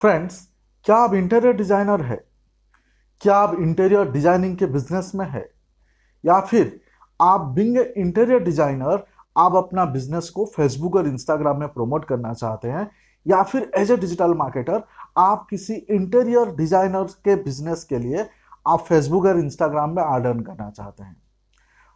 Friends, क्या आप interior designer है? क्या आप इंटीरियर डिजाइनिंग के बिजनेस में है? या फिर आप बिंग इंटीरियर डिजाइनर आप अपना बिजनेस को फेसबुक और इंस्टाग्राम में प्रमोट करना चाहते हैं? या फिर एज ए डिजिटल मार्केटर आप किसी इंटीरियर डिजाइनर के बिजनेस के लिए आप फेसबुक और इंस्टाग्राम में अर्न करना चाहते हैं?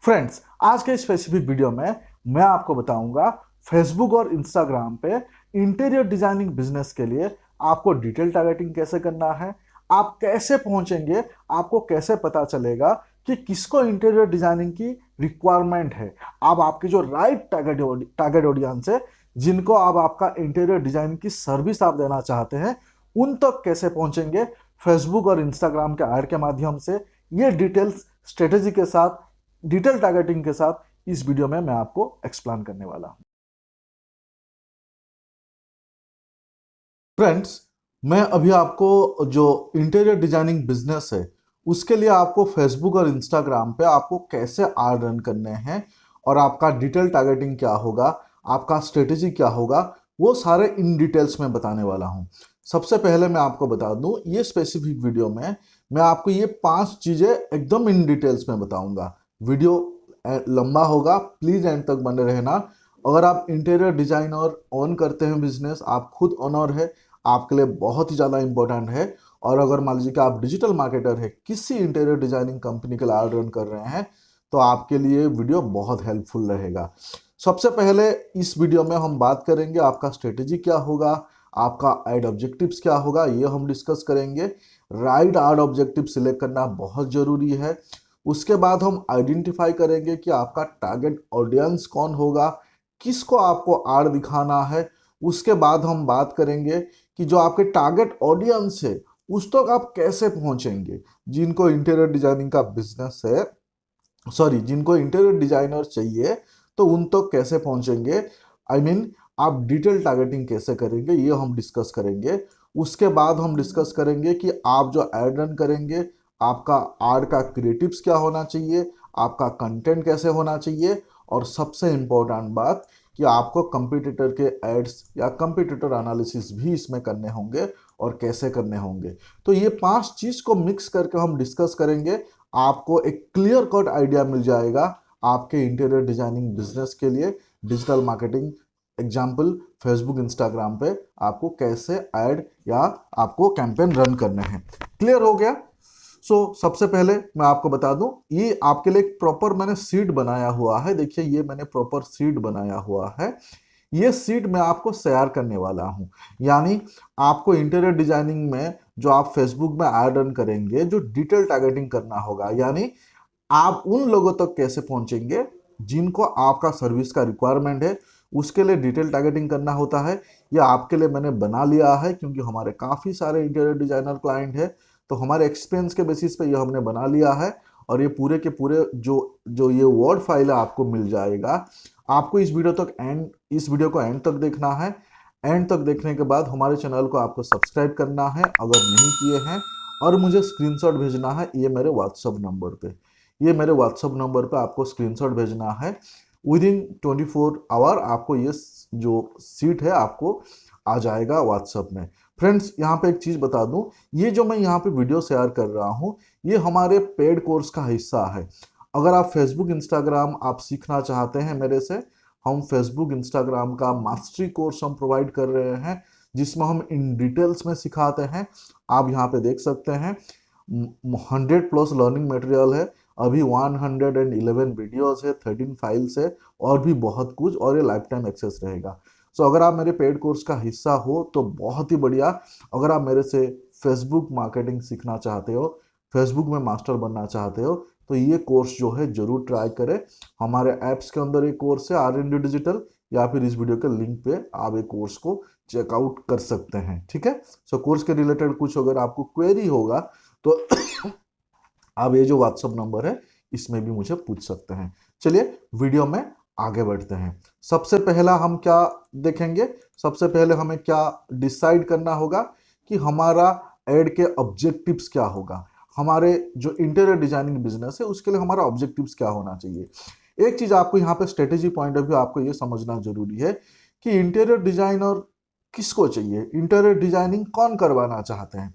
फ्रेंड्स, आज के स्पेसिफिक वीडियो में मैं आपको बताऊंगा फेसबुक और इंस्टाग्राम पे इंटीरियर डिजाइनिंग बिजनेस के लिए आपको डिटेल टारगेटिंग कैसे करना है, आप कैसे पहुंचेंगे, आपको कैसे पता चलेगा कि किसको इंटीरियर डिजाइनिंग की रिक्वायरमेंट है। आप आपके जो राइट टारगेट ऑडियंस है, जिनको आप आपका इंटीरियर डिजाइनिंग की सर्विस आप देना चाहते हैं, उन तक कैसे पहुंचेंगे फेसबुक और इंस्टाग्राम के ऐड के माध्यम से। ये डिटेल्स स्ट्रेटेजी के साथ, डिटेल टारगेटिंग के साथ इस वीडियो में मैं आपको एक्सप्लेन करने वाला हूं। फ्रेंड्स, मैं अभी आपको जो इंटीरियर डिजाइनिंग बिजनेस है उसके लिए आपको फेसबुक और इंस्टाग्राम पे आपको कैसे आर रन करने हैं और आपका डिटेल टारगेटिंग क्या होगा, आपका स्ट्रेटेजी क्या होगा, वो सारे इन डिटेल्स में बताने वाला हूं। सबसे पहले मैं आपको बता दूं, ये स्पेसिफिक वीडियो में मैं आपको ये 5 चीजें एकदम इन डिटेल्स में बताऊंगा। वीडियो लंबा होगा, प्लीज एंड तक बने रहना। अगर आप इंटीरियर डिजाइनर ओन करते हैं बिजनेस, आप खुद ओनर है, आपके लिए बहुत ही ज़्यादा इंपॉर्टेंट है। और अगर मान लीजिए कि आप डिजिटल मार्केटर है, किसी इंटीरियर डिजाइनिंग कंपनी के लिए ad रन कर रहे हैं, तो आपके लिए वीडियो बहुत हेल्पफुल रहेगा। सबसे पहले इस वीडियो में हम बात करेंगे आपका स्ट्रेटेजी क्या होगा, आपका एड ऑब्जेक्टिव्स क्या होगा, ये हम डिस्कस करेंगे। राइट एड ऑब्जेक्टिव सिलेक्ट करना बहुत जरूरी है। उसके बाद हम आइडेंटिफाई करेंगे कि आपका टारगेट ऑडियंस कौन होगा, किसको आपको एड दिखाना है। उसके बाद हम बात करेंगे कि जो आपके टारगेट ऑडियंस है उस तक आप कैसे पहुंचेंगे। जिनको इंटीरियर डिजाइनिंग का बिजनेस है, सॉरी, जिनको इंटीरियर डिजाइनर चाहिए, तो उन तक कैसे पहुंचेंगे, आई मीन आप डिटेल टारगेटिंग कैसे करेंगे, ये हम डिस्कस करेंगे। उसके बाद हम डिस्कस करेंगे कि आप जो एड रन करेंगे, आपका एड का क्रिएटिव्स क्या होना चाहिए, आपका कंटेंट कैसे होना चाहिए, और सबसे इंपॉर्टेंट बात कि आपको कंपटीटर के एड्स या कंपटीटर एनालिसिस भी इसमें करने होंगे और कैसे करने होंगे। तो ये 5 चीज को मिक्स करके हम डिस्कस करेंगे। आपको एक क्लियर कट आइडिया मिल जाएगा आपके इंटीरियर डिजाइनिंग बिजनेस के लिए digital marketing, example Facebook Instagram पे आपको कैसे ऐड या आपको कैंपेन रन करने हैं। क्लियर हो गया? सबसे पहले मैं आपको बता दूं, ये आपके लिए एक प्रॉपर मैंने सीट बनाया हुआ है। देखिए, ये मैंने प्रॉपर सीट बनाया हुआ है। ये सीट मैं आपको शेयर करने वाला हूं। यानी आपको इंटीरियर डिजाइनिंग में जो आप फेसबुक में ऐड रन करेंगे, जो डिटेल टारगेटिंग करना होगा, यानी आप उन लोगों तक कैसे पहुंचेंगे जिनको आपका सर्विस का रिक्वायरमेंट है, उसके लिए डिटेल टारगेटिंग करना होता है। यह आपके लिए मैंने बना लिया है क्योंकि हमारे काफ़ी सारे इंटीरियर डिजाइनर क्लाइंट है, तो हमारे एक्सपीरियंस के बेसिस पे ये हमने बना लिया है। और ये पूरे के पूरे जो जो ये वर्ड फाइल है आपको मिल जाएगा। आपको इस वीडियो को एंड तक देखना है। एंड तक देखने के बाद हमारे चैनल को आपको सब्सक्राइब करना है अगर नहीं किए हैं, और मुझे स्क्रीनशॉट भेजना है। ये मेरे व्हाट्सअप नंबर पे आपको स्क्रीनशॉट भेजना है। विद इन 24 आवर आपको ये जो सीट है आपको आ जाएगा व्हाट्सअप में। फ्रेंड्स, यहाँ पे एक चीज़ बता दूं, ये जो मैं यहाँ पे वीडियो शेयर कर रहा हूँ, ये हमारे पेड कोर्स का हिस्सा है। अगर आप फेसबुक इंस्टाग्राम आप सीखना चाहते हैं मेरे से, हम फेसबुक इंस्टाग्राम का मास्टरी कोर्स हम प्रोवाइड कर रहे हैं, जिसमें हम इन डिटेल्स में सिखाते हैं। आप यहाँ पे देख सकते हैं 100+ लर्निंग मटेरियल है। अभी 111 वीडियोस है, 13 फाइल्स है, और भी बहुत कुछ, और ये लाइफ टाइम एक्सेस रहेगा। अगर आप मेरे पेड कोर्स का हिस्सा हो तो बहुत ही बढ़िया। अगर आप मेरे से फेसबुक मार्केटिंग सीखना चाहते हो, फेसबुक में मास्टर बनना चाहते हो, तो ये कोर्स जो है जरूर ट्राई करें। हमारे ऐप्स के अंदर एक कोर्स है R&D डिजिटल, या फिर इस वीडियो के लिंक पे आप एक कोर्स को चेकआउट कर सकते हैं। ठीक है? कोर्स के रिलेटेड कुछ अगर आपको क्वेरी होगा तो आप ये जो व्हाट्सअप नंबर है इसमें भी मुझे पूछ सकते हैं। चलिए वीडियो में आगे बढ़ते हैं। सबसे पहला हम क्या देखेंगे, सबसे पहले हमें क्या डिसाइड करना होगा कि हमारा एड के ऑब्जेक्टिव्स क्या होगा। हमारे जो इंटीरियर डिजाइनिंग बिजनेस है उसके लिए हमारा ऑब्जेक्टिव्स क्या होना चाहिए। एक चीज आपको यहाँ पे स्ट्रेटेजी पॉइंट ऑफ व्यू आपको ये समझना जरूरी है कि इंटीरियर डिजाइनर किसको चाहिए, इंटीरियर डिजाइनिंग कौन करवाना चाहते हैं।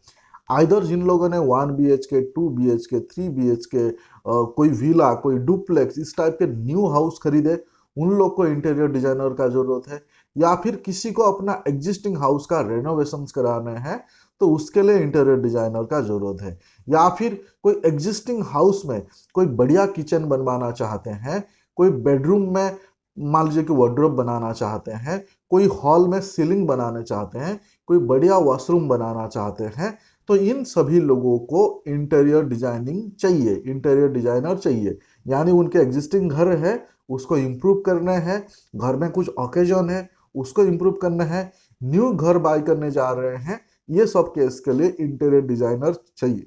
आइदर जिन लोगों ने 1 BHK 2 BHK 3 BHK कोई विला, कोई डुप्लेक्स, इस टाइप के न्यू हाउस खरीदे, उन लोग को इंटीरियर डिजाइनर का जरूरत है। या फिर किसी को अपना एग्जिस्टिंग हाउस का रेनोवेशन कराने हैं तो उसके लिए इंटीरियर डिजाइनर का जरूरत है। या फिर कोई एग्जिस्टिंग हाउस में कोई बढ़िया किचन बनवाना चाहते हैं, कोई बेडरूम में मान लीजिए कि वार्डरोब बनाना चाहते हैं, कोई हॉल में सीलिंग बनाना चाहते हैं, कोई बढ़िया वॉशरूम बनाना चाहते हैं, तो इन सभी लोगों को इंटीरियर डिजाइनिंग चाहिए, इंटीरियर डिजाइनर चाहिए। यानी उनके एग्जिस्टिंग घर है उसको इम्प्रूव करना है, घर में कुछ ओकेजन है उसको इम्प्रूव करना है, न्यू घर बाय करने जा रहे हैं, ये सब केस के लिए इंटीरियर डिजाइनर चाहिए।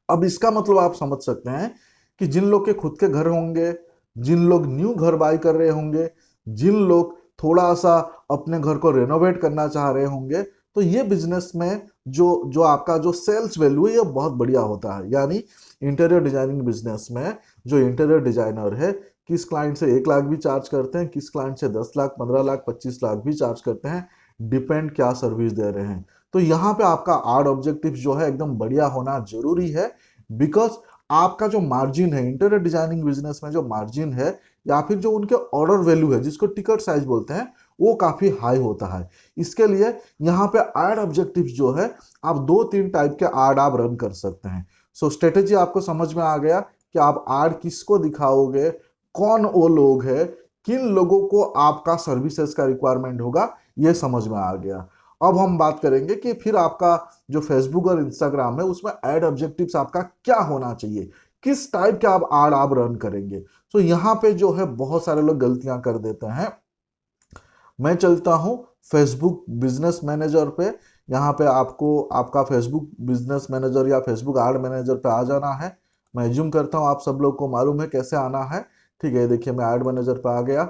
अब इसका मतलब आप समझ सकते हैं कि जिन लोग के खुद के घर होंगे, जिन लोग न्यू घर बाय कर रहे होंगे, जिन लोग थोड़ा सा अपने घर को रेनोवेट करना चाह रहे होंगे, तो ये बिजनेस में जो जो आपका जो सेल्स वैल्यू है ये बहुत बढ़िया होता है। यानी इंटीरियर डिजाइनिंग बिजनेस में जो इंटीरियर डिजाइनर है, किस क्लाइंट से 1 लाख भी चार्ज करते हैं, किस क्लाइंट से 10 लाख, 15 लाख, 25 लाख भी चार्ज करते हैं, डिपेंड क्या सर्विस दे रहे हैं। तो यहाँ पे आपका आर्ट ऑब्जेक्टिव जो है एकदम बढ़िया होना जरूरी है, बिकॉज आपका जो मार्जिन है इंटीरियर डिजाइनिंग बिजनेस में, जो मार्जिन है या फिर जो उनके ऑर्डर वैल्यू है जिसको टिकट साइज बोलते हैं, वो काफी हाई होता है। इसके लिए यहाँ पे आर्ट ऑब्जेक्टिव जो है, आप 2-3 टाइप के आर्ट आप रन कर सकते हैं। सो स्ट्रेटेजी आपको समझ में आ गया कि आप आर्ट किसको दिखाओगे, कौन वो लोग है, किन लोगों को आपका सर्विसेज का रिक्वायरमेंट होगा, ये समझ में आ गया। अब हम बात करेंगे कि फिर आपका जो फेसबुक और इंस्टाग्राम है उसमें एड ऑब्जेक्टिव्स आपका क्या होना चाहिए, किस टाइप के आप रन करेंगे। तो यहाँ पे जो है बहुत सारे लोग गलतियां कर देते हैं। मैं चलता हूँ फेसबुक बिजनेस मैनेजर पे। यहाँ पे आपको आपका फेसबुक बिजनेस मैनेजर या फेसबुक एड मैनेजर पे आ जाना है। मैं एज्यूम करता हूँ आप सब लोग को मालूम है कैसे आना है। ठीक है, देखिए मैं एड मैनेजर पे आ गया।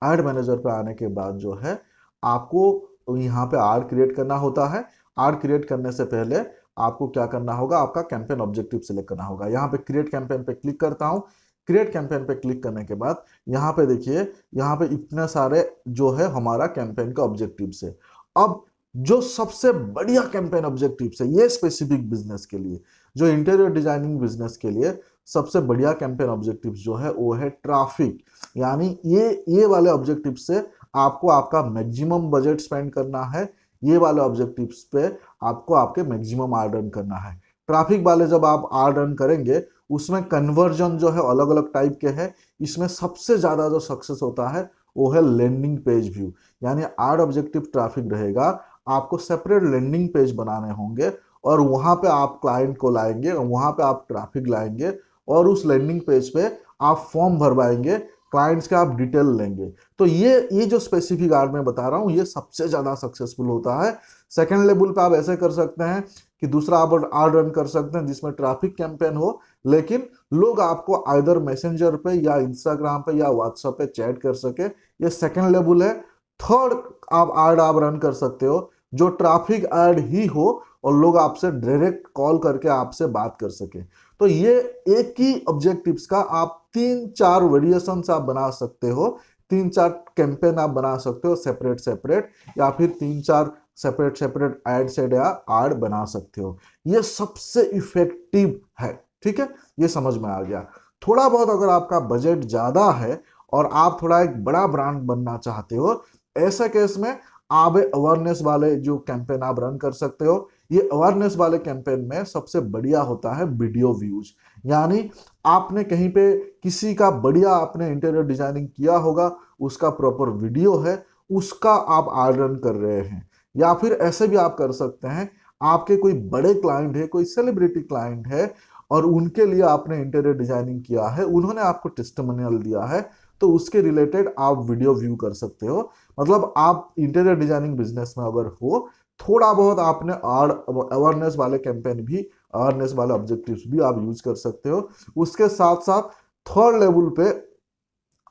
एड मैनेजर पे आने के बाद जो है आपको यहाँ पे एड क्रिएट करना होता है। एड क्रिएट करने से पहले आपको क्या करना होगा, आपका कैंपेन ऑब्जेक्टिव सिलेक्ट करना होगा। यहाँ पे क्रिएट कैंपेन पे क्लिक करता हूँ। क्रिएट कैंपेन पे क्लिक करने के बाद यहाँ पे देखिए, यहाँ पे इतने सारे जो है हमारा कैंपेन का ऑब्जेक्टिव्स है। अब जो सबसे बढ़िया कैंपेन ऑब्जेक्टिव्स है ये स्पेसिफिक बिजनेस के लिए, जो इंटीरियर डिजाइनिंग बिजनेस के लिए सबसे बढ़िया कैंपेन ऑब्जेक्टिव्स जो है वो है ट्रैफिक। यानी ये वाले ऑब्जेक्टिव से आपको आपका मैक्सिमम बजट स्पेंड करना है। ये वाले ऑब्जेक्टिव्स पे आपको आपके मैक्सिमम आर रन करना है। ट्रैफिक वाले जब आप आर रन करेंगे उसमें कन्वर्जन जो है अलग अलग टाइप के हैं। इसमें सबसे ज्यादा जो सक्सेस होता है वो है लैंडिंग पेज व्यू। यानी आर्ट ऑब्जेक्टिव ट्रैफिक रहेगा, आपको सेपरेट लैंडिंग पेज बनाने होंगे और वहां पे आप क्लाइंट को लाएंगे, वहां पे आप ट्रैफिक लाएंगे और उस लैंडिंग पेज पे आप फॉर्म भरवाएंगे, क्लाइंट्स का आप डिटेल लेंगे। तो ये जो स्पेसिफिक आर्ट मैं बता रहा हूँ ये सबसे ज्यादा सक्सेसफुल होता है। सेकेंड लेवल पे आप ऐसे कर सकते हैं कि दूसरा आप आर्ट रन कर सकते हैं जिसमें ट्रैफिक कैंपेन हो, लेकिन लोग आपको आइदर मैसेंजर पे या इंस्टाग्राम पे या व्हाट्सएप पे चैट कर सके, ये सेकंड लेवल है। थर्ड आप रन कर सकते हो जो ट्रैफिक ऐड ही हो और लोग आपसे डायरेक्ट कॉल करके आपसे बात कर सके। तो ये एक ही ऑब्जेक्टिव्स का आप 3-4 वेरिएशंस आप बना सकते हो, 3-4 कैंपेन आप बना सकते हो सेपरेट सेपरेट, या फिर 3-4 सेपरेट सेपरेट एड सेट या आड बना सकते हो। ये सबसे इफेक्टिव है। ठीक है, ये समझ में आ गया। थोड़ा बहुत अगर आपका बजट ज्यादा है और आप थोड़ा एक बड़ा ब्रांड बनना चाहते हो, ऐसे केस में आप अवेयरनेस वाले जो कैंपेन आप रन कर सकते हो। ये अवेयरनेस वाले कैंपेन में सबसे बढ़िया होता है वीडियो व्यूज। यानी आपने कहीं पे किसी का बढ़िया आपने इंटीरियर डिजाइनिंग किया होगा, उसका प्रॉपर वीडियो है, उसका आप एड रन कर रहे हैं। या फिर ऐसे भी आप कर सकते हैं, आपके कोई बड़े क्लाइंट है, कोई सेलिब्रिटी क्लाइंट है और उनके लिए आपने इंटीरियर डिजाइनिंग किया है, उन्होंने आपको टेस्टिमोनियल दिया है, तो उसके रिलेटेड आप वीडियो व्यू कर सकते हो। मतलब आप इंटीरियर डिजाइनिंग बिजनेस में अगर हो, थोड़ा बहुत आपने और अवेयरनेस वाले कैंपेन भी, अवेयरनेस वाले ऑब्जेक्टिव्स भी आप यूज कर सकते हो। उसके साथ साथ थर्ड लेवल पे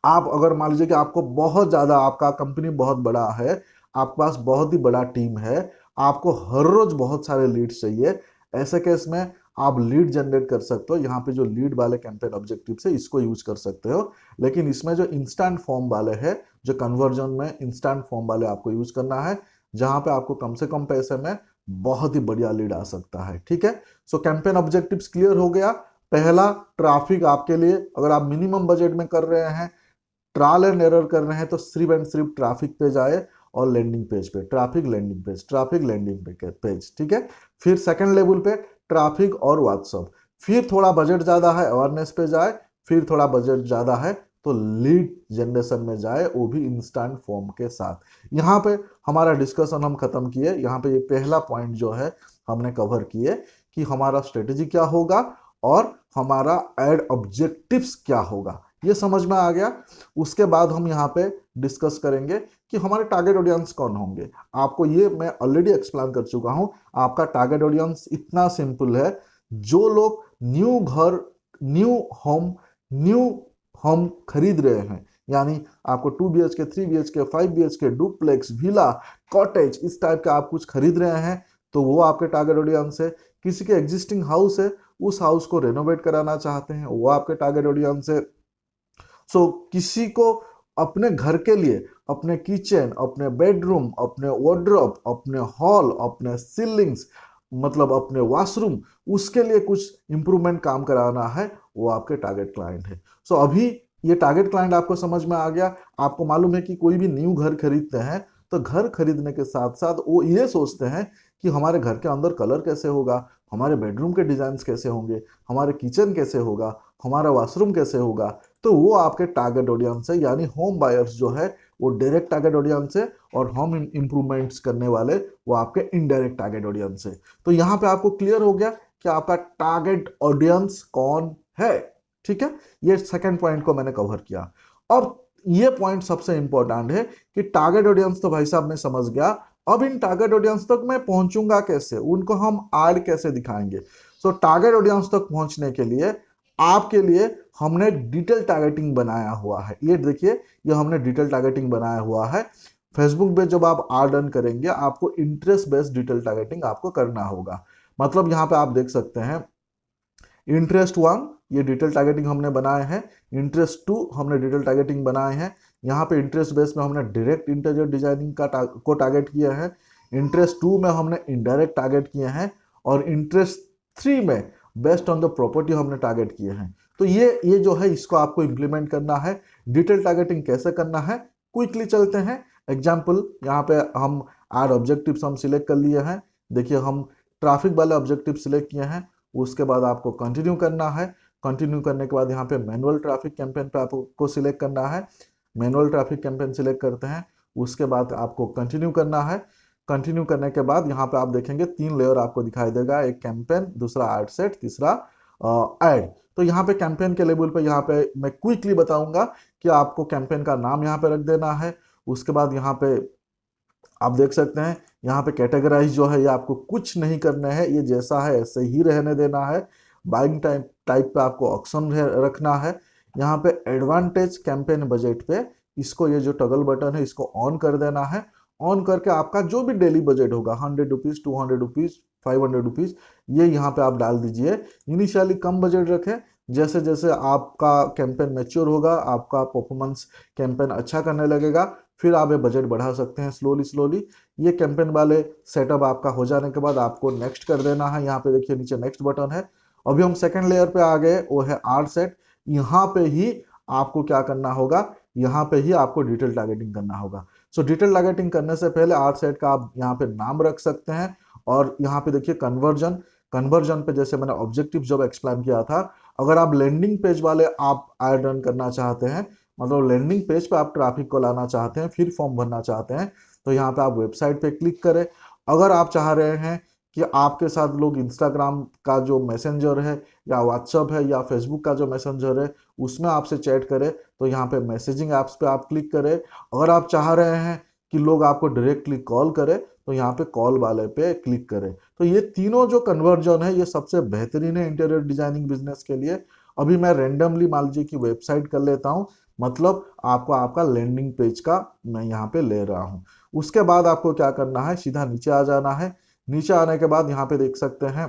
आप अगर मान लीजिए कि आपको बहुत ज्यादा, आपका कंपनी बहुत बड़ा है, आपके पास बहुत ही बड़ा टीम है, आपको हर रोज बहुत सारे लीड्स चाहिए, ऐसे केस में आप लीड जनरेट कर सकते हो। यहाँ पे जो लीड वाले कैंपेन ऑब्जेक्टिव है इसको यूज कर सकते हो। लेकिन इसमें जो इंस्टेंट फॉर्म वाले है, जो कन्वर्जन में इंस्टेंट फॉर्म वाले आपको यूज करना है, जहां पे आपको कम से कम पैसे में बहुत ही बढ़िया लीड आ सकता है। ठीक है, सो कैंपेन ऑब्जेक्टिव्स क्लियर हो गया। पहला, ट्रैफिक आपके लिए अगर आप मिनिमम बजट में कर रहे हैं, ट्रायल एंड एरर कर रहे हैं, तो सिर्फ एंड सिर्फ ट्रैफिक पे जाए और लैंडिंग पेज पे, traffic landing page, traffic landing page. ठीक है, फिर सेकंड लेवल पे ट्रैफिक और व्हाट्सअप, फिर थोड़ा बजट ज्यादा है अवेयरनेस पे जाए, फिर थोड़ा बजट ज्यादा है तो लीड जनरेशन में जाए, वो भी इंस्टेंट फॉर्म के साथ। यहाँ पे हमारा डिस्कशन हम खत्म किए। यहाँ पे ये पहला पॉइंट जो है हमने कवर किए कि हमारा स्ट्रेटेजी क्या होगा और हमारा एड ऑब्जेक्टिव्स क्या होगा, ये समझ में आ गया। उसके बाद हम यहाँ पे डिस्कस करेंगे कि हमारे टारगेट ऑडियंस कौन होंगे। आपको ये मैं ऑलरेडी एक्सप्लेन कर चुका हूँ। आपका टारगेट ऑडियंस इतना सिंपल है, जो लोग न्यू घर, न्यू होम खरीद रहे हैं, यानी आपको 2 BHK, 3 BHK, 5 BHK, duplex, villa, cottage, इस टाइप का आप कुछ खरीद रहे हैं, तो वो आपके टारगेट ऑडियंस है। किसी के एग्जिस्टिंग हाउस है, उस हाउस को रेनोवेट कराना चाहते हैं, वो आपके टारगेट ऑडियंस है। सो किसी को अपने घर के लिए, अपने किचन, अपने बेडरूम, अपने वार्डरोब, अपने हॉल, अपने सीलिंग्स, मतलब अपने वॉशरूम, उसके लिए कुछ इंप्रूवमेंट काम कराना है, वो आपके टारगेट क्लाइंट है। सो अभी ये टारगेट क्लाइंट आपको समझ में आ गया। आपको मालूम है कि कोई भी न्यू घर खरीदते हैं तो घर खरीदने के साथ साथ वो ये सोचते हैं कि हमारे घर के अंदर कलर कैसे होगा, हमारे बेडरूम के डिजाइन कैसे होंगे, हमारे किचन कैसे होगा, हमारा वॉशरूम कैसे होगा। तो वो आपके टारगेट ऑडियंस है, यानी होम बायर्स जो है वो डायरेक्ट टारगेट ऑडियंस है, और होम इंप्रूवमेंट्स करने वाले वो आपके इनडायरेक्ट टारगेट ऑडियंस है। तो यहाँ पे आपको क्लियर हो गया कि आपका टारगेट ऑडियंस कौन है। ठीक है, ये सेकंड पॉइंट को मैंने कवर किया। अब ये पॉइंट सबसे इंपॉर्टेंट है कि टारगेट ऑडियंस तो भाई साहब मैं समझ गया, अब इन टारगेट ऑडियंस तक मैं पहुंचूंगा कैसे, उनको हम ऐड कैसे दिखाएंगे। सो टारगेट ऑडियंस तक पहुंचने के लिए आपके लिए हमने डिटेल टारगेटिंग बनाया हुआ है। ये देखिए, ये हमने डिटेल टारगेटिंग बनाया हुआ है। फेसबुक पे जब आप आर रन करेंगे, आपको इंटरेस्ट बेस्ड डिटेल टारगेटिंग आपको करना होगा। मतलब यहाँ पे आप देख सकते हैं, इंटरेस्ट 1 ये डिटेल टारगेटिंग हमने बनाए हैं, इंटरेस्ट 2 हमने डिटेल टारगेटिंग बनाए हैं। यहाँ पे इंटरेस्ट बेस में हमने डायरेक्ट इंटीरियर डिजाइनिंग को टारगेट किया है, इंटरेस्ट 2 में हमने इनडायरेक्ट टारगेट किए हैं, और इंटरेस्ट 3 में बेस्ड ऑन द प्रॉपर्टी हमने टारगेट किए हैं। तो ये जो है इसको आपको इंप्लीमेंट करना है। डिटेल टारगेटिंग कैसे करना है, क्विकली चलते हैं। एग्जाम्पल, यहाँ पे हम एड ऑब्जेक्टिव्स हम सिलेक्ट कर लिए हैं। देखिए, हम ट्रैफिक वाले ऑब्जेक्टिव सिलेक्ट किए हैं। उसके बाद आपको कंटिन्यू करना है। कंटिन्यू करने के बाद यहाँ पे मैनुअल ट्रैफिक कैंपेन पे आपको सिलेक्ट करना है। मैनुअल ट्रैफिक कैंपेन सिलेक्ट करते हैं, उसके बाद आपको कंटिन्यू करना है। कंटिन्यू करने के बाद यहाँ पे आप देखेंगे 3 लेयर आपको दिखाई देगा, एक कैंपेन, दूसरा एड सेट, तीसरा एड। तो यहाँ पे कैंपेन के लेवल पे यहाँ पे मैं क्विकली बताऊंगा कि आपको कैंपेन का नाम यहाँ पे रख देना है। उसके बाद यहाँ पे आप देख सकते हैं, यहाँ पे कैटेगराइज जो है ये आपको कुछ नहीं करना है, ये जैसा है ऐसे ही रहने देना है। बाइंग टाइप टाइप पे आपको ऑप्शन रखना है। यहाँ पे एडवांटेज कैंपेन बजट पे इसको, ये जो टगल बटन है इसको ऑन कर देना है। ऑन करके आपका जो भी डेली बजट होगा, 100 रुपीज, 200 रुपीज, 500 रुपीज, ये यहाँ पे आप डाल दीजिए। इनिशियली कम बजट रखें, जैसे जैसे आपका कैंपेन मैच्योर होगा, आपका परफॉर्मेंस कैंपेन अच्छा करने लगेगा, फिर आप ये बजट बढ़ा सकते हैं स्लोली स्लोली। ये कैंपेन वाले सेटअप आपका हो जाने के बाद आपको नेक्स्ट कर देना है। यहाँ पे देखिए नीचे नेक्स्ट बटन है। अभी हम सेकंड लेयर पे आ गए, वो है आर सेट। यहाँ पे ही आपको क्या करना होगा, यहाँ पे ही आपको डिटेल टारगेटिंग करना होगा। सो डिटेल टारगेटिंग करने से पहले आर सेट का आप यहाँ पे नाम रख सकते हैं। और यहाँ पे देखिए कन्वर्जन, कन्वर्जन पे जैसे मैंने ऑब्जेक्टिव जब एक्सप्लेन किया था, अगर आप लैंडिंग पेज वाले आप ऐड रन करना चाहते हैं, मतलब लैंडिंग पेज पे आप ट्रैफिक को लाना चाहते हैं, फिर फॉर्म भरना चाहते हैं, तो यहाँ पे आप वेबसाइट पे क्लिक करें। अगर आप चाह रहे हैं कि आपके साथ लोग इंस्टाग्राम का जो मैसेंजर है, या व्हाट्सअप है, या फेसबुक का जो मैसेंजर है, उसमें आपसे चैट करें, तो यहाँ पे मैसेजिंग ऐप्स पे आप क्लिक करें। अगर आप चाह रहे हैं कि लोग आपको डायरेक्टली कॉल करें, तो यहाँ पे कॉल वाले पे क्लिक करें। तो ये तीनों जो कन्वर्जन है ये सबसे बेहतरीन है इंटीरियर डिजाइनिंग बिजनेस के लिए। अभी मैं रेंडमली मान लीजिए कि वेबसाइट कर लेता हूँ, मतलब आपको आपका लैंडिंग पेज का मैं यहाँ पे ले रहा हूँ। उसके बाद आपको क्या करना है, सीधा नीचे आ जाना है। नीचे आने के बाद यहाँ पे देख सकते हैं,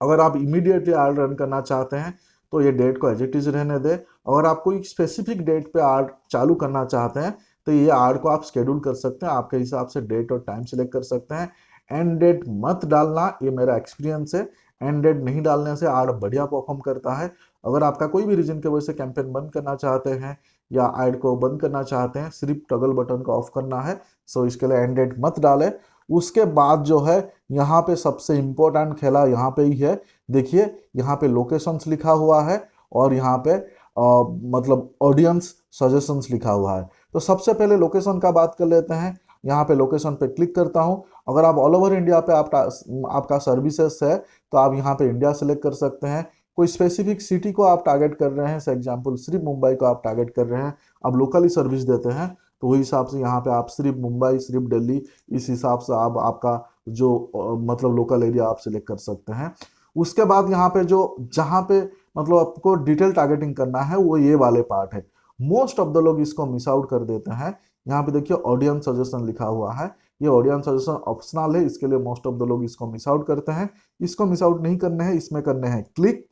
अगर आप इमीडिएटली आर रन करना चाहते हैं तो ये डेट को एज इट इज रहने दें। अगर आप कोई स्पेसिफिक डेट पे आर चालू करना चाहते हैं तो ये आड को आप शेड्यूल कर सकते हैं, आपके हिसाब से डेट और टाइम सिलेक्ट कर सकते हैं। एंड डेट मत डालना, ये मेरा एक्सपीरियंस है। एंड डेट नहीं डालने से आड बढ़िया परफॉर्म करता है। अगर आपका कोई भी रीजन की वजह से कैंपेन बंद करना चाहते हैं या एड को बंद करना चाहते हैं, सिर्फ टॉगल बटन को ऑफ करना है। सो इसके लिए एंड डेट मत डालें। उसके बाद जो है यहाँ पे सबसे इंपॉर्टेंट खेला यहाँ पे ही है। देखिए यहाँ पे लोकेशंस लिखा हुआ है और यहाँ पे मतलब ऑडियंस सजेशंस लिखा हुआ है। तो सबसे पहले लोकेशन का बात कर लेते हैं। यहाँ पे लोकेशन पे क्लिक करता हूँ। अगर आप ऑल ओवर इंडिया पे आपका सर्विसेज है तो आप यहाँ पे इंडिया सेलेक्ट कर सकते हैं। कोई स्पेसिफिक सिटी को आप टारगेट कर रहे हैं, फॉर एग्जांपल सिर्फ मुंबई को आप टारगेट कर रहे हैं, आप लोकली सर्विस देते हैं, तो वही हिसाब से यहाँ पे आप सिर्फ मुंबई, सिर्फ दिल्ली, इस हिसाब से आप आपका जो मतलब लोकल एरिया आप सिलेक्ट कर सकते हैं। उसके बाद यहाँ पे जो जहाँ पे मतलब आपको डिटेल टारगेटिंग करना है वो ये वाले पार्ट है। मोस्ट ऑफ द लोग इसको मिस आउट कर देते हैं। यहाँ पे देखिए ऑडियंस सजेशन लिखा हुआ है, ये ऑडियंस सजेशन ऑप्शनल है, इसके लिए मोस्ट ऑफ द लोग इसको मिस आउट करते हैं। इसको मिस आउट नहीं करने हैं, इसमें करने हैं क्लिक।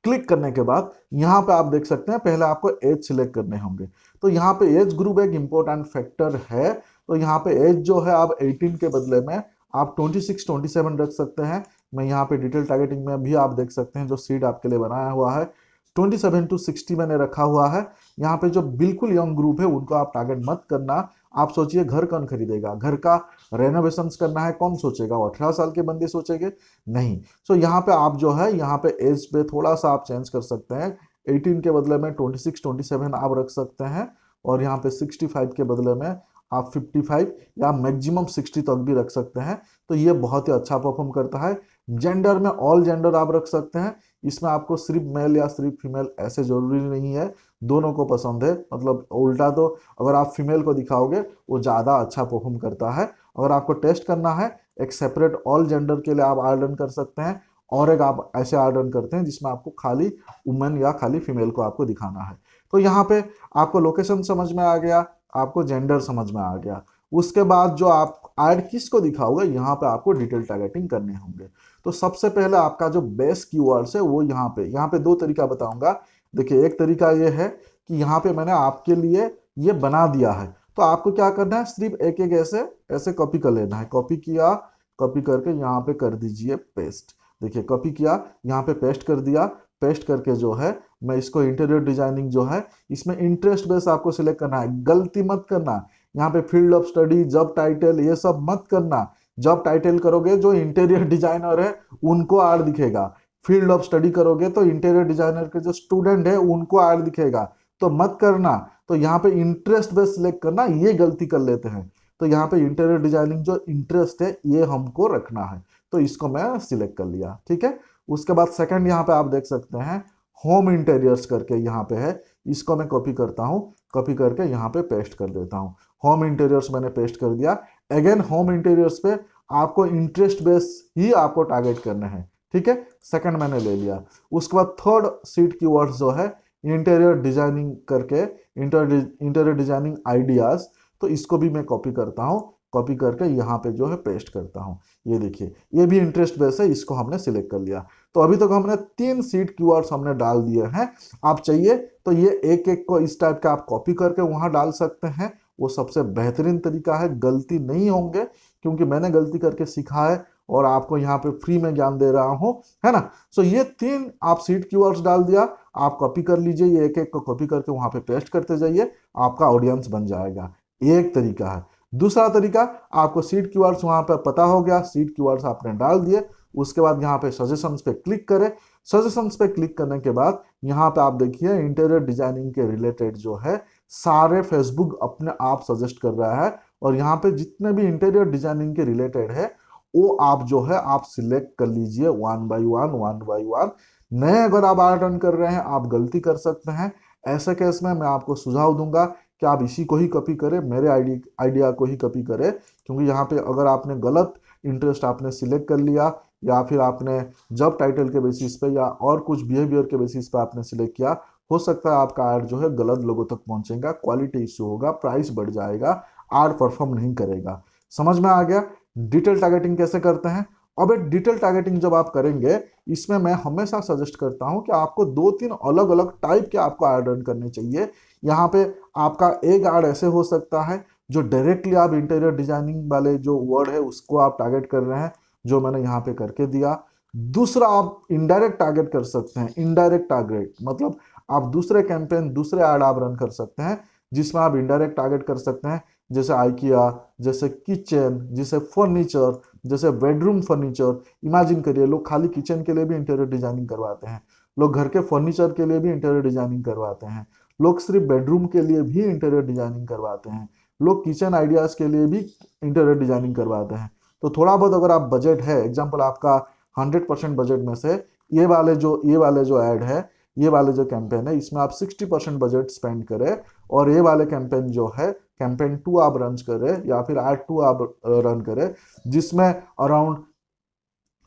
क्लिक करने के बाद यहाँ पे आप देख सकते हैं पहले आपको एज सिलेक्ट करने होंगे। तो यहाँ पे एज ग्रुप एक इंपॉर्टेंट फैक्टर है। तो यहाँ पे एज जो है आप 18 के बदले में आप 26 27 रख सकते हैं। मैं यहाँ पे डिटेल टारगेटिंग में भी आप देख सकते हैं जो सीट आपके लिए बनाया हुआ है 27 to 60 मैंने रखा हुआ है। यहाँ पे जो बिल्कुल यंग ग्रुप है उनको आप टारगेट मत करना। आप सोचिए घर कौन खरीदेगा, घर का रेनोवेशन करना है, कौन सोचेगा, वो 18 साल के बंदे सोचेंगे नहीं। सो यहाँ पे आप जो है यहाँ पे एज पे थोड़ा सा आप चेंज कर सकते हैं। 18 के बदले में 26 27 आप रख सकते हैं और यहाँ पे 65 के बदले में आप 55 या मैक्सिमम 60 तक भी रख सकते हैं। तो ये बहुत ही अच्छा परफॉर्म करता है। जेंडर में ऑल जेंडर आप रख सकते हैं। इसमें आपको सिर्फ मेल या सिर्फ फीमेल ऐसे जरूरी नहीं है, दोनों को पसंद है। मतलब उल्टा तो अगर आप फीमेल को दिखाओगे वो ज़्यादा अच्छा परफॉर्म करता है। अगर आपको टेस्ट करना है एक सेपरेट ऑल जेंडर के लिए आप आर्डन कर सकते हैं और एक आप ऐसे आर्डन करते हैं जिसमें आपको खाली वुमेन या खाली फीमेल को आपको दिखाना है। तो यहाँ पे आपको लोकेशन समझ में आ गया, आपको जेंडर समझ में आ गया। उसके बाद जो आप ऐड किसको दिखाओगे यहाँ पे आपको डिटेल टारगेटिंग करने होंगे। तो सबसे पहले आपका जो बेस्ट कीवर्ड्स है वो यहाँ पे दो तरीका बताऊंगा। देखिए एक तरीका ये है कि यहाँ पे मैंने आपके लिए ये बना दिया है, तो आपको क्या करना है सिर्फ एक एक ऐसे ऐसे कॉपी कर लेना है। कॉपी किया, कॉपी करके यहाँ पे कर दीजिए पेस्ट। देखिए कॉपी किया, यहाँ पे पेस्ट कर दिया। पेस्ट करके जो है मैं इसको इंटीरियर डिजाइनिंग जो है इसमें इंटरेस्ट बेस आपको सिलेक्ट करना है। गलती मत करना, यहाँ पे field of study, job title ये सब मत करना। जॉब टाइटल करोगे जो इंटीरियर डिजाइनर है उनको ऐड दिखेगा, फील्ड ऑफ स्टडी करोगे तो इंटीरियर डिजाइनर के जो स्टूडेंट है उनको ऐड दिखेगा, तो मत करना। तो यहाँ पे इंटरेस्ट बेस सिलेक्ट करना, ये गलती कर लेते हैं। तो यहाँ पे इंटीरियर डिजाइनिंग जो इंटरेस्ट है ये हमको रखना है, तो इसको मैं सिलेक्ट कर लिया। ठीक है। उसके बाद सेकंड यहाँ पे आप देख सकते हैं होम इंटीरियर्स करके यहाँ पे है, इसको मैं कॉपी करता हूँ, कॉपी करके यहाँ पे पेस्ट कर देता हूँ। होम इंटीरियर्स मैंने पेस्ट कर दिया। अगेन होम इंटीरियर्स पे आपको इंटरेस्ट बेस ही आपको टारगेट करना है। ठीक है, सेकंड मैंने ले लिया। उसके बाद थर्ड सीट कीवर्ड्स जो है इंटीरियर डिजाइनिंग करके, इंटीरियर डिजाइनिंग आइडियाज, तो इसको भी मैं कॉपी करता हूँ, कॉपी करके यहाँ पे जो है पेस्ट करता हूँ। ये देखिए ये भी इंटरेस्ट बेस है, इसको हमने सिलेक्ट कर लिया। तो अभी तक हमने 3 सीट कीवर्ड्स हमने डाल दिए हैं। आप चाहिए तो ये एक एक को इस टाइप का आप कॉपी करके वहां डाल सकते हैं, वो सबसे बेहतरीन तरीका है। गलती नहीं होंगे क्योंकि मैंने गलती करके सीखा है और आपको यहाँ पे फ्री में ज्ञान दे रहा हूँ, है ना। सो ये 3 आप सीट कीवर्ड्स डाल दिया, आप कॉपी कर लीजिए, ये एक एक को कॉपी करके वहां पे पेस्ट करते जाइए, आपका ऑडियंस बन जाएगा। एक तरीका है। दूसरा तरीका, आपको सीट कीवर्ड्स वहां पर पता हो गया, सीट कीवर्ड्स आपने डाल दिए, उसके बाद यहाँ पे सजेशंस पे क्लिक करें। सजेशंस पे क्लिक करने के बाद यहाँ पे आप देखिए इंटीरियर डिजाइनिंग के रिलेटेड जो है सारे फेसबुक अपने आप सजेस्ट कर रहा है, और यहाँ पे जितने भी इंटीरियर डिजाइनिंग के रिलेटेड है वो आप जो है आप सिलेक्ट कर लीजिए one by one, one by one. नए अगर आप आर रन कर रहे हैं आप गलती कर सकते हैं। ऐसे केस में मैं आपको सुझाव दूंगा कि आप इसी को ही कॉपी करें, मेरे आइडिया को ही कॉपी करें, क्योंकि यहाँ पे अगर आपने गलत इंटरेस्ट आपने सिलेक्ट कर लिया या फिर आपने जॉब टाइटल के बेसिस पे या और कुछ बिहेवियर के बेसिस पे आपने सिलेक्ट किया, हो सकता है आपका ऐड जो है गलत लोगों तक पहुंचेगा, क्वालिटी इश्यू होगा, प्राइस बढ़ जाएगा, ऐड परफॉर्म नहीं करेगा। समझ में आ गया डिटेल टारगेटिंग कैसे करते हैं। अब एक डिटेल टारगेटिंग जब आप करेंगे इसमें मैं हमेशा सजेस्ट करता हूं कि आपको 2-3 अलग अलग टाइप के आपको ऐड रन करने चाहिए। यहाँ पे आपका एक ऐड ऐसे हो सकता है जो डायरेक्टली आप इंटीरियर डिजाइनिंग वाले जो वर्ड है उसको आप टारगेट कर रहे हैं, जो मैंने यहाँ पे करके दिया। दूसरा आप इनडायरेक्ट टारगेट कर सकते हैं। इनडायरेक्ट टारगेट मतलब आप दूसरे कैंपेन, दूसरे ऐड आप रन कर सकते हैं जिसमें आप इनडायरेक्ट टारगेट कर सकते हैं, जैसे आइकिया, जैसे किचन, जैसे फर्नीचर, जैसे बेडरूम फर्नीचर। इमेजिन करिए लोग खाली किचन के लिए भी इंटीरियर डिजाइनिंग करवाते हैं, लोग घर के फर्नीचर के लिए भी इंटीरियर डिजाइनिंग करवाते हैं, लोग सिर्फ बेडरूम के लिए भी इंटीरियर डिजाइनिंग करवाते हैं, लोग किचन आइडियाज के लिए भी इंटीरियर डिजाइनिंग करवाते हैं। तो थोड़ा बहुत अगर आप बजट है, एग्जाम्पल आपका 100% बजट में से ये वाले जो ऐड है, ये वाले जो कैंपेन है, इसमें आप 60% बजट स्पेंड करें और ये वाले कैंपेन जो है कैंपेन 2 आप रन करें या फिर ऐड 2 आप रन करें जिसमें अराउंड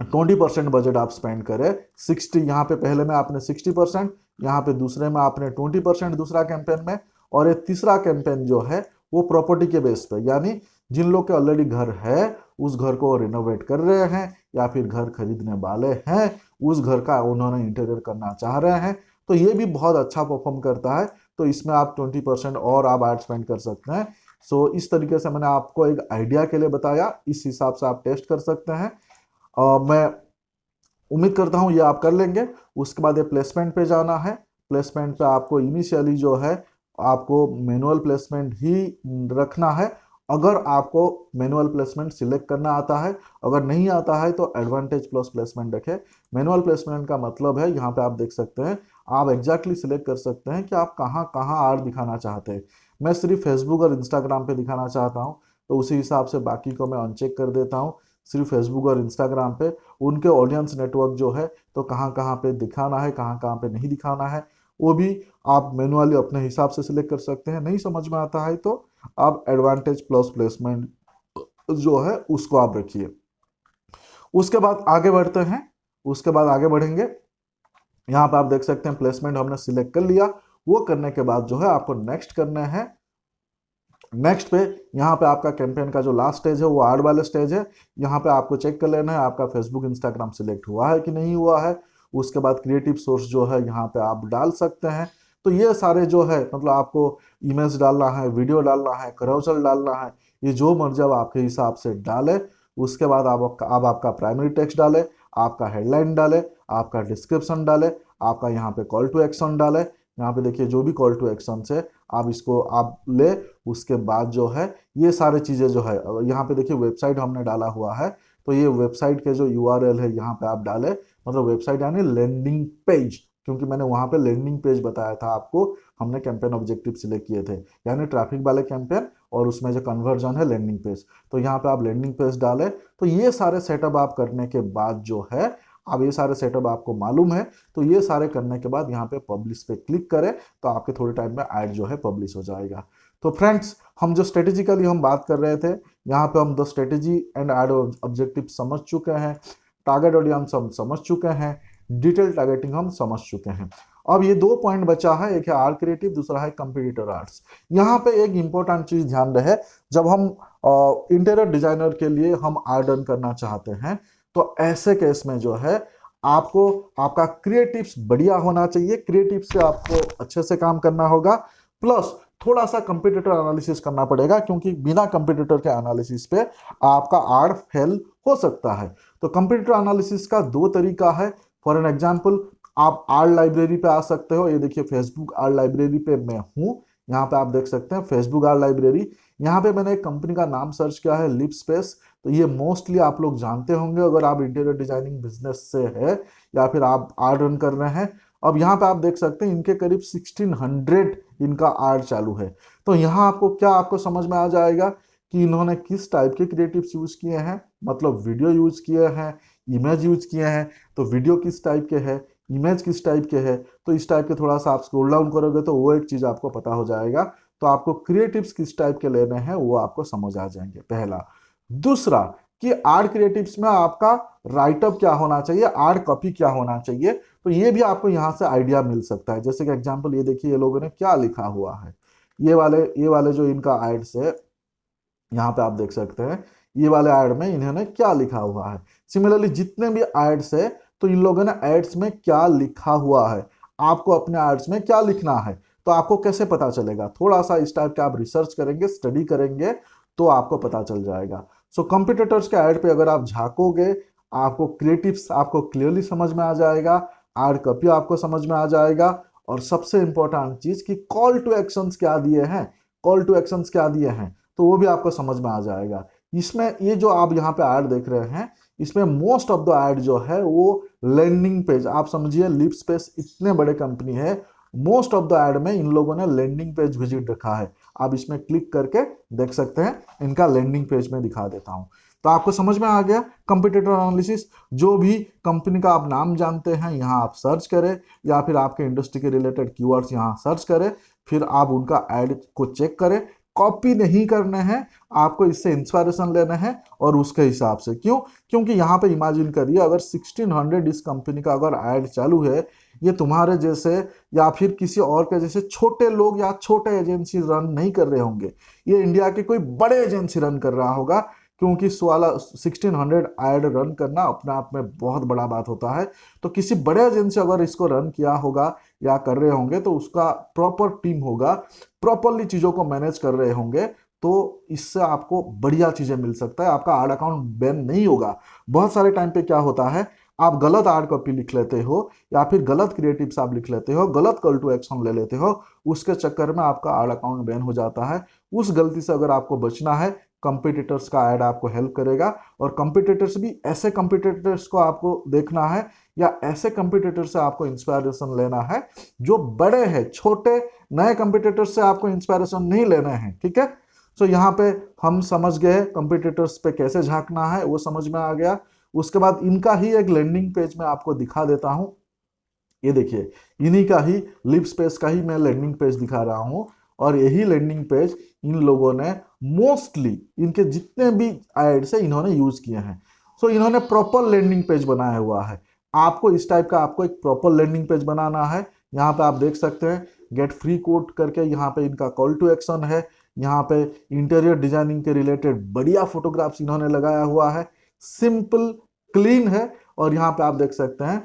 20% बजट आप स्पेंड करें। 60 यहाँ पे पहले में आपने 60%, यहाँ पे दूसरे में आपने 20% दूसरा कैंपेन में, और ये तीसरा कैंपेन जो है वो प्रॉपर्टी के बेस पे, यानी जिन लोग के ऑलरेडी घर है उस घर को रिनोवेट कर रहे हैं या फिर घर खरीदने वाले हैं, उस घर का उन्होंने इंटीरियर करना चाह रहे हैं, तो ये भी बहुत अच्छा परफॉर्म करता है। तो इसमें आप 20% और आप एड स्पेंड कर सकते हैं। सो इस तरीके से मैंने आपको एक आइडिया के लिए बताया, इस हिसाब से आप टेस्ट कर सकते हैं। मैं उम्मीद करता हूँ ये आप कर लेंगे। उसके बाद ये प्लेसमेंट पे जाना है। प्लेसमेंट पे आपको इनिशियली जो है आपको मैनुअल प्लेसमेंट ही रखना है, अगर आपको मैनुअल प्लेसमेंट सिलेक्ट करना आता है। अगर नहीं आता है तो एडवांटेज प्लस प्लेसमेंट रखें। मैनुअल प्लेसमेंट का मतलब है, यहाँ पे आप देख सकते हैं, आप एग्जैक्टली सिलेक्ट कर सकते हैं कि आप कहाँ कहाँ आर दिखाना चाहते हैं। मैं सिर्फ फेसबुक और इंस्टाग्राम पे दिखाना चाहता हूँ, तो उसी हिसाब से बाकी को मैं अनचेक कर देता हूँ। सिर्फ फेसबुक और इंस्टाग्राम पे उनके ऑडियंस नेटवर्क जो है, तो कहाँ कहाँ पे दिखाना है, कहाँ कहाँ पे नहीं दिखाना है, वो भी आप मैनुअली अपने हिसाब से सिलेक्ट कर सकते हैं। नहीं समझ में आता है तो आप एडवांटेज प्लस प्लेसमेंट जो है उसको आप रखिए। उसके बाद आगे बढ़ते हैं, उसके बाद आगे बढ़ेंगे। यहाँ पे आप देख सकते हैं प्लेसमेंट हमने सिलेक्ट कर लिया। वो करने के बाद जो है आपको नेक्स्ट करना है। नेक्स्ट पे यहाँ पे आपका कैंपेन का जो लास्ट स्टेज है वो आर्ड वाले स्टेज है। यहाँ पे आपको चेक कर लेना है आपका फेसबुक इंस्टाग्राम सिलेक्ट हुआ है कि नहीं हुआ है। उसके बाद क्रिएटिव सोर्स जो है यहाँ पे आप डाल सकते हैं। तो ये सारे जो है मतलब आपको इमेज डालना है, वीडियो डालना है, carousel डालना है, ये जो मर्जी आप आपके हिसाब से डाले। उसके बाद आप आपका प्राइमरी टेक्स्ट डाले, आपका हेडलाइन डाले, आपका डिस्क्रिप्शन डाले, आपका यहाँ पे कॉल टू एक्शन डाले। यहाँ पे देखिए जो भी कॉल टू एक्शन है आप इसको आप ले। उसके बाद जो है ये सारे चीज़ें जो है, यहाँ पे देखिए वेबसाइट हमने डाला हुआ है, तो ये वेबसाइट के जो यूआरएल है यहाँ पे आप डाले, मतलब वेबसाइट यानी लैंडिंग पेज, क्योंकि मैंने वहाँ पे लैंडिंग पेज बताया था आपको। हमने कैंपेन ऑब्जेक्टिव सिलेक्ट किए थे, यानी ट्रैफिक वाले कैंपेन और उसमें जो कन्वर्जन है लैंडिंग पेज, तो यहाँ पे आप लैंडिंग पेज डाले। तो ये सारे सेटअप आप करने के बाद जो है, अब ये सारे सेटअप आपको मालूम है, तो ये सारे करने के बाद यहाँ पे पब्लिश पे क्लिक करें, तो आपके थोड़े टाइम में ऐड जो है पब्लिश हो जाएगा। तो फ्रेंड्स, हम जो स्ट्रेटेजिकली हम बात कर रहे थे, यहाँ पे हम the strategy and add objective समझ चुके हैं, टारगेट ऑडियंस हम समझ चुके हैं, डिटेल टारगेटिंग हम समझ चुके हैं। अब ये 2 पॉइंट बचा है, एक है आर क्रिएटिव, दूसरा है कंपटीटर आर्ट्स। यहाँ पे एक इंपॉर्टेंट चीज ध्यान रहे, जब हम इंटीरियर डिजाइनर के लिए हम आर रन करना चाहते हैं, तो ऐसे केस में जो है आपको आपका क्रिएटिव्स बढ़िया होना चाहिए। क्रिएटिव से आपको अच्छे से काम करना होगा, प्लस थोड़ा सा कंपटीटर एनालिसिस करना पड़ेगा, क्योंकि बिना कंपटीटर के एनालिसिस पे आपका आर फेल हो सकता है। तो कंपटीटर एनालिसिस का 2 तरीका है। फॉर एन एग्जांपल, आप आर लाइब्रेरी पे आ सकते हो। ये देखिए फेसबुक आर लाइब्रेरी पे मैं हूँ। यहाँ पे आप देख सकते हैं फेसबुक आर लाइब्रेरी। यहाँ पे मैंने एक कंपनी का नाम सर्च किया है, लिप स्पेस। तो ये मोस्टली आप लोग जानते होंगे अगर आप इंटीरियर डिजाइनिंग बिजनेस से है या फिर आप आर रन कर रहे हैं। अब यहाँ पे आप देख सकते हैं इनके करीब 1600 इनका आर चालू है। तो यहाँ आपको समझ में आ जाएगा कि इन्होंने किस टाइप के क्रिएटिव्स यूज किए हैं, मतलब वीडियो यूज किए हैं, इमेज यूज किए हैं। तो वीडियो किस टाइप के है, इमेज किस टाइप के है, तो इस टाइप के थोड़ा सा आप स्क्रॉल डाउन करोगे तो वो एक चीज आपको पता हो जाएगा। तो आपको क्रिएटिव्स किस टाइप के लेने हैं वो आपको समझ आ जाएंगे, पहला। दूसरा कि आर्ट क्रिएटिव्स में आपका राइटअप क्या होना चाहिए, आर्ट कॉपी क्या होना चाहिए, तो ये भी आपको यहाँ से आइडिया मिल सकता है। जैसे कि एग्जांपल ये देखिए, ये लोगों ने क्या लिखा हुआ है, ये वाले जो इनका एड्स है, यहाँ पे आप देख सकते हैं ये वाले एड में इन्होंने क्या लिखा हुआ है। सिमिलरली जितने भी एड्स है, तो इन लोगों ने एड्स में क्या लिखा हुआ है, आपको अपने एड्स में क्या लिखना है। तो आपको कैसे पता चलेगा? थोड़ा सा इस टाइप का आप रिसर्च करेंगे, स्टडी करेंगे, तो आपको पता चल जाएगा। सो कंपिटिटर्स के ऐड पे अगर आप झांकोगे, आपको क्रिएटिव्स आपको क्लियरली समझ में आ जाएगा, ऐड कॉपी आपको समझ में आ जाएगा, और सबसे इंपॉर्टेंट चीज कि कॉल टू एक्शंस क्या दिए हैं, कॉल टू एक्शंस क्या दिए हैं, तो वो भी आपको समझ में आ जाएगा। इसमें ये जो आप यहाँ पे ऐड देख रहे हैं, इसमें मोस्ट ऑफ द ऐड जो है वो लैंडिंग पेज, आप समझिए लिपस्पेस इतने बड़े कंपनी है, मोस्ट ऑफ द ऐड में इन लोगों ने लैंडिंग पेज विजिट रखा है। आप इसमें क्लिक करके देख सकते हैं, इनका लैंडिंग पेज में दिखा देता हूं। तो आपको समझ में आ गया कंपटीटर एनालिसिस। जो भी कंपनी का आप नाम जानते हैं यहाँ आप सर्च करें, या फिर आपके इंडस्ट्री के रिलेटेड कीवर्ड्स यहाँ सर्च करें, फिर आप उनका ऐड को चेक करें। कॉपी नहीं करने हैं, आपको इससे इंस्पायरेशन लेना है और उसके हिसाब से। क्यों? क्योंकि यहाँ पे इमेजिन करिए, अगर 1600 इस कंपनी का अगर ऐड चालू है, ये तुम्हारे जैसे या फिर किसी और के जैसे छोटे लोग या छोटे एजेंसी रन नहीं कर रहे होंगे, ये इंडिया के कोई बड़े एजेंसी रन कर रहा होगा। क्योंकि 1600 ऐड रन करना अपने आप में बहुत बड़ा बात होता है। तो किसी बड़े एजेंसी अगर इसको रन किया होगा या कर रहे होंगे, तो उसका प्रॉपर टीम होगा, प्रॉपरली चीजों को मैनेज कर रहे होंगे, तो इससे आपको बढ़िया चीजें मिल सकता है, आपका ऐड अकाउंट बैन नहीं होगा। बहुत सारे टाइम पे क्या होता है, आप गलत ऐड कॉपी लिख लेते हो, या फिर गलत क्रिएटिव्स आप लिख लेते हो, गलत कॉल टू एक्शन ले लेते हो, उसके चक्कर में आपका ऐड अकाउंट बैन हो जाता है। उस गलती से अगर आपको बचना है, कंपिटिटर्स का ऐड आपको हेल्प करेगा। और कंपिटिटर्स भी ऐसे कंपिटिटर्स को आपको देखना है, या ऐसे कंपिटिटर से आपको इंस्पायरेशन लेना है जो बड़े हैं, छोटे नए कंपिटिटर से आपको इंस्पायरेशन नहीं लेना है। ठीक है, सो यहाँ पे हम समझ गए कंपिटिटर्स पे कैसे झांकना है, वो समझ में आ गया। उसके बाद इनका ही एक लैंडिंग पेज में आपको दिखा देता हूं। ये देखिए, इन्हीं का ही लिपस्पेस का ही मैं लैंडिंग पेज दिखा रहा हूं, और यही लैंडिंग पेज इन लोगों ने मोस्टली इनके जितने भी एड्स है इन्होंने यूज किए हैं। सो इन्होंने प्रॉपर लैंडिंग पेज बनाया हुआ है। आपको इस टाइप का आपको एक प्रॉपर लैंडिंग पेज बनाना है। यहाँ पे आप देख सकते हैं गेट फ्री कोड करके, यहाँ पे इनका कॉल टू एक्शन है। यहाँ पे इंटीरियर डिजाइनिंग के रिलेटेड बढ़िया फोटोग्राफ्स इन्होंने लगाया हुआ है, सिंपल क्लीन है। और यहाँ पे आप देख सकते हैं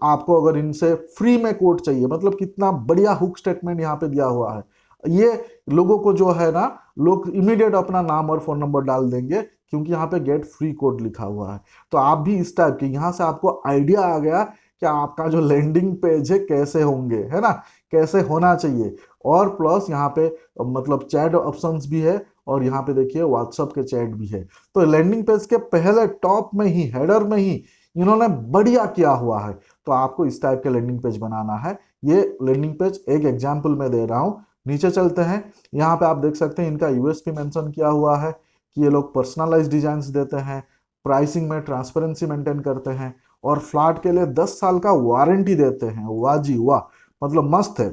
आपको अगर इनसे फ्री में कोड चाहिए, मतलब कितना बढ़िया हुक स्टेटमेंट यहाँ पे दिया हुआ है। ये लोगों को जो है ना, लोग इमीडिएट अपना नाम और फोन नंबर डाल देंगे, क्योंकि यहाँ पे गेट फ्री कोड लिखा हुआ है। तो आप भी इस टाइप के, यहाँ से आपको आइडिया आ गया कि आपका जो लैंडिंग पेज है कैसे होंगे, है ना, कैसे होना चाहिए। और प्लस यहाँ पे मतलब चैट ऑप्शंस भी है, और यहाँ पे देखिए व्हाट्सएप के चैट भी है। तो लैंडिंग पेज के पहले टॉप में ही, हेडर में ही इन्होंने बढ़िया किया हुआ है। तो आपको इस टाइप के लैंडिंग पेज बनाना है। ये लैंडिंग पेज एक एग्जाम्पल में दे रहा हूँ। नीचे चलते हैं, यहाँ पे आप देख सकते हैं इनका यूएसपी मेंशन किया हुआ है कि ये लोग पर्सनलाइज डिजाइन्स देते हैं, प्राइसिंग में ट्रांसपेरेंसी मेंटेन करते हैं, और फ्लैट के लिए 10 साल का वारंटी देते हैं। वाह जी वाह, मतलब मस्त है।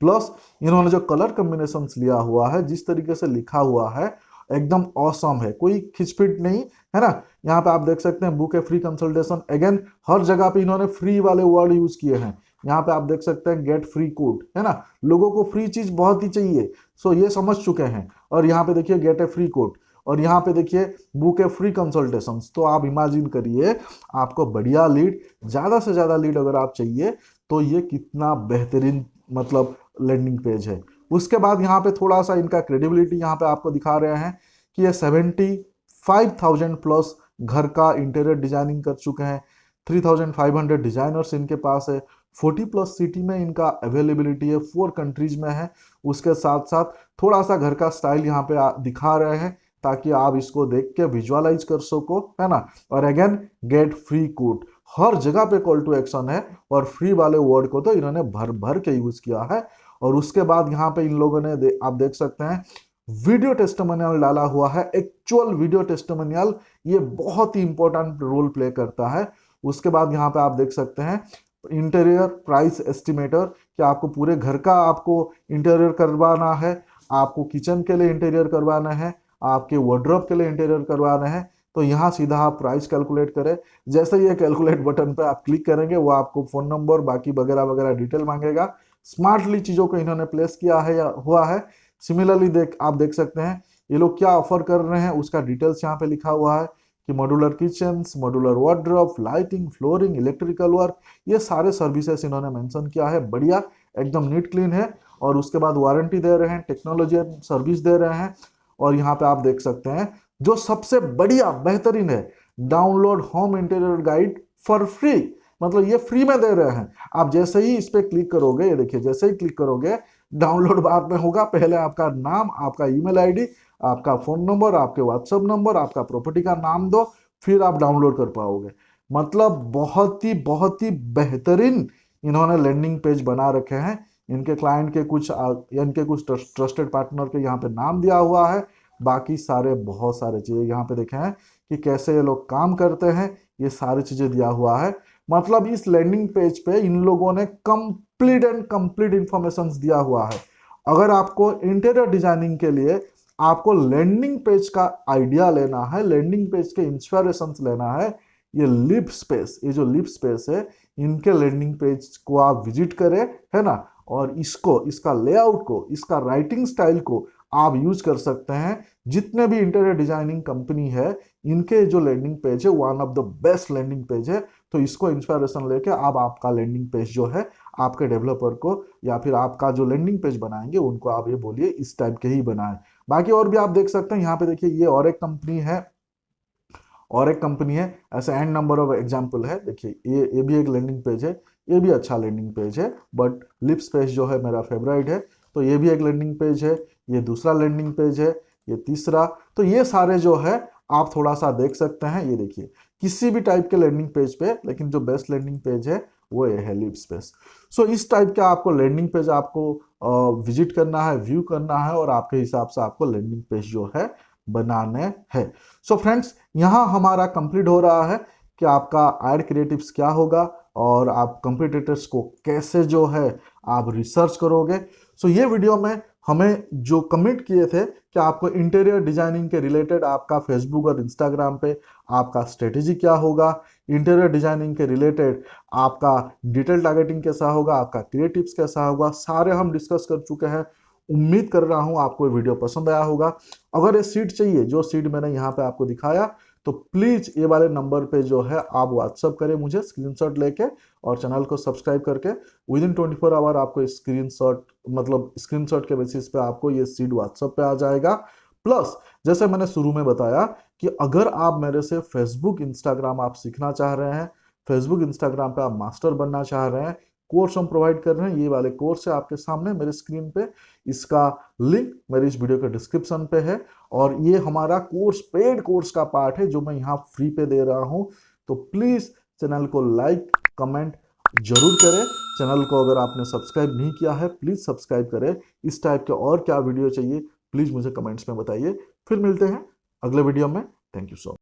प्लस इन्होंने जो कलर कॉम्बिनेशंस लिया हुआ है, जिस तरीके से लिखा हुआ है, एकदम ऑसम है, कोई खिचपिट नहीं है ना। यहाँ पे आप देख सकते हैं बुक ए फ्री कंसल्टेशन, अगेन हर जगह पे इन्होंने फ्री वाले वर्ड यूज किए हैं। यहाँ पे आप देख सकते हैं गेट फ्री कोड, है ना, लोगों को फ्री चीज बहुत ही चाहिए, सो ये समझ चुके हैं। और यहाँ पे देखिए गेट ए फ्री कोड, और यहाँ पे देखिए बुक ए फ्री कंसल्टेशंस। तो आप इमेजिन करिए, आपको बढ़िया लीड, ज्यादा से ज्यादा लीड अगर आप चाहिए, तो ये कितना बेहतरीन मतलब लैंडिंग पेज है। उसके बाद यहाँ पे थोड़ा सा इनका क्रेडिबिलिटी यहाँ पे आपको दिखा रहे हैं कि ये 75,000 प्लस घर का इंटीरियर डिजाइनिंग कर चुके हैं, 3,500 डिजाइनर्स इनके पास है, 40 प्लस सिटी में इनका अवेलेबिलिटी है, 4 कंट्रीज में है। उसके साथ साथ थोड़ा सा घर का स्टाइल यहाँ पे दिखा रहे हैं, ताकि आप इसको देख के विजुअलाइज कर सको, है ना। और अगेन गेट फ्री कोड, हर जगह पे कॉल टू एक्शन है, और फ्री वाले वर्ड को तो इन्होंने भर भर के यूज किया है। और उसके बाद यहाँ पे इन लोगों ने आप देख सकते हैं वीडियो टेस्टिमोनियल डाला हुआ है, एक्चुअल वीडियो टेस्टिमोनियल, ये बहुत ही इंपॉर्टेंट रोल प्ले करता है। उसके बाद यहाँ पे आप देख सकते हैं इंटीरियर प्राइस एस्टिमेटर, कि आपको पूरे घर का आपको इंटीरियर करवाना है, आपको किचन के लिए इंटीरियर करवाना है, आपके वार्डरोब के लिए इंटीरियर करवाना है, तो यहाँ सीधा आप प्राइस कैलकुलेट करें। जैसे ही ये कैलकुलेट बटन पे आप क्लिक करेंगे, वो आपको फोन नंबर बाकी वगैरह वगैरह डिटेल मांगेगा। स्मार्टली चीजों को इन्होंने प्लेस किया है या हुआ है। सिमिलरली आप देख सकते हैं ये लोग क्या ऑफर कर रहे हैं, उसका डिटेल्स यहाँ पे लिखा हुआ है कि modular kitchens, modular wardrobe, lighting, flooring, electrical work, ये सारे सर्विसेज इन्होंने मेंशन किया है। बढ़िया, एकदम नीट क्लीन है। और उसके बाद वारंटी दे रहे हैं, टेक्नोलॉजी एंड सर्विस दे रहे हैं। और यहाँ पे आप देख सकते हैं जो सबसे बढ़िया बेहतरीन है, download home interior guide for free, मतलब ये फ्री में दे रहे हैं। आप जैसे ही इस पे क्लिक करोगे, ये देखिए जैसे ही क्लिक करोगे डाउनलोड बाद में होगा, पहले आपका नाम, आपका ईमेल आईडी, आपका फोन नंबर, आपके व्हाट्सएप नंबर, आपका प्रॉपर्टी का नाम दो, फिर आप डाउनलोड कर पाओगे। मतलब बहुत ही बेहतरीन इन्होंने लैंडिंग पेज बना रखे हैं। इनके क्लाइंट के कुछ इनके कुछ ट्रस्टेड पार्टनर के यहाँ पे नाम दिया हुआ है। बाकी सारे बहुत सारे चीजें यहाँ पे देखे हैं कि कैसे ये लोग काम करते हैं, ये सारी चीजें दिया हुआ है। मतलब इस लैंडिंग पेज पे इन लोगों ने कंप्लीट इंफॉर्मेशन दिया हुआ है। अगर आपको इंटीरियर डिजाइनिंग के लिए आपको लैंडिंग पेज का आइडिया लेना है, लैंडिंग पेज के इंस्पिरेशन लेना है, ये लिप स्पेस, ये जो लिप स्पेस है, इनके लैंडिंग पेज को आप विजिट करें, है ना। और इसको, इसका लेआउट को, इसका राइटिंग स्टाइल को आप यूज कर सकते हैं। जितने भी इंटीरियर डिजाइनिंग कंपनी है, इनके जो लैंडिंग पेज है one of the best landing page है। तो इसको इंस्पिरेशन लेके आप आपका लैंडिंग पेज जो है आपके डेवलपर को, या फिर आपका जो लैंडिंग पेज बनाएंगे उनको आप ये बोलिए इस टाइप के ही बनाए। बाकी और भी आप देख सकते हैं, यहाँ पे देखिए ये और एक कंपनी है, और एक कंपनी है, ऐसे एंड नंबर ऑफ एग्जांपल है। देखिए ये भी एक लैंडिंग पेज है, ये भी अच्छा लैंडिंग पेज है, बट लिप्स पेज जो है मेरा फेवरेट है। तो ये भी एक लैंडिंग पेज है, ये दूसरा लैंडिंग पेज है, ये तीसरा। तो ये सारे जो है आप थोड़ा सा देख सकते हैं। ये देखिए किसी भी टाइप के लैंडिंग पेज पे, लेकिन जो बेस्ट लैंडिंग पेज है वो ये है लिप्स पेज। सो इस टाइप का आपको लैंडिंग पेज आपको विजिट करना है, व्यू करना है, और आपके हिसाब से आपको लैंडिंग पेज जो है बनाने हैं। सो फ्रेंड्स, यहाँ हमारा कंप्लीट हो रहा है कि आपका एड क्रिएटिव्स क्या होगा और आप कंपटीटर्स को कैसे जो है आप रिसर्च करोगे। सो ये वीडियो में हमें जो कमेंट किए थे कि आपको इंटीरियर डिजाइनिंग के रिलेटेड आपका फेसबुक और इंस्टाग्राम पे आपका स्ट्रेटेजी क्या होगा, इंटीरियर डिजाइनिंग के रिलेटेड आपका डिटेल टारगेटिंग कैसा होगा, आपका क्रिएटिव्स कैसा होगा, सारे हम डिस्कस कर चुके हैं। उम्मीद कर रहा हूं आपको ये वीडियो पसंद आया होगा। अगर ये सीट चाहिए जो सीट मैंने यहाँ पे आपको दिखाया, तो प्लीज ये वाले नंबर पे जो है आप व्हाट्सअप करें मुझे स्क्रीनशॉट लेके, और चैनल को सब्सक्राइब करके विद इन 24 आवर आपको स्क्रीनशॉट, मतलब स्क्रीनशॉट के बेसिस पे आपको ये सीट व्हाट्सअप पे आ जाएगा। प्लस जैसे मैंने शुरू में बताया कि अगर आप मेरे से फेसबुक इंस्टाग्राम आप सीखना चाह रहे हैं, फेसबुक इंस्टाग्राम पे आप मास्टर बनना चाह रहे हैं, कोर्स हम प्रोवाइड कर रहे हैं। ये वाले कोर्स है आपके सामने मेरे स्क्रीन पे, इसका लिंक मेरी इस वीडियो के डिस्क्रिप्शन पे है। और ये हमारा कोर्स पेड कोर्स का पार्ट है जो मैं यहाँ फ्री पे दे रहा हूँ। तो प्लीज चैनल को लाइक कमेंट जरूर करें। चैनल को अगर आपने सब्सक्राइब नहीं किया है प्लीज सब्सक्राइब करें। इस टाइप के और क्या वीडियो चाहिए प्लीज मुझे कमेंट्स में बताइए। फिर मिलते हैं अगले वीडियो में। Thank you so much.